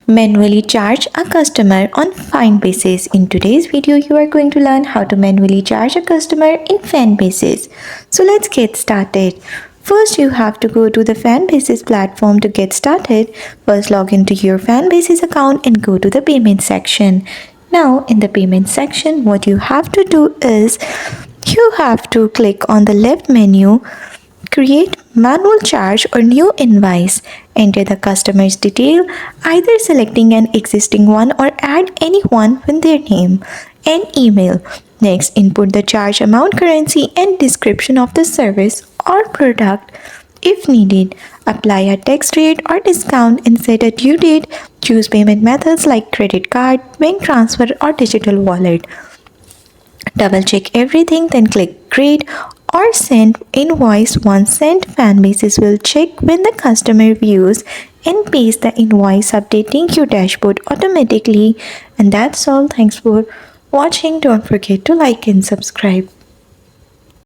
Manually charge a customer on Fanbasis. In today's video, you are going to learn how to manually charge a customer in Fanbasis. So let's get started. First, you have to go to the Fanbasis platform to get started. First, log into your Fanbasis account and go to the payment section. Now, in the payment section, what you have to do is you have to click on the left menu, create manual charge or new invoice. Enter the customer's detail, either selecting an existing one or add any one with their name and email. Next, input the charge amount, currency, and description of the service or product. If needed, apply a tax rate or discount and set a due date. Choose payment methods like credit card, bank transfer, or digital wallet. Double check everything, then click create or send invoice. Once sent, Fanbasis will check when the customer views and pays the invoice, updating your dashboard automatically. And that's all. Thanks for watching. Don't forget to like and subscribe.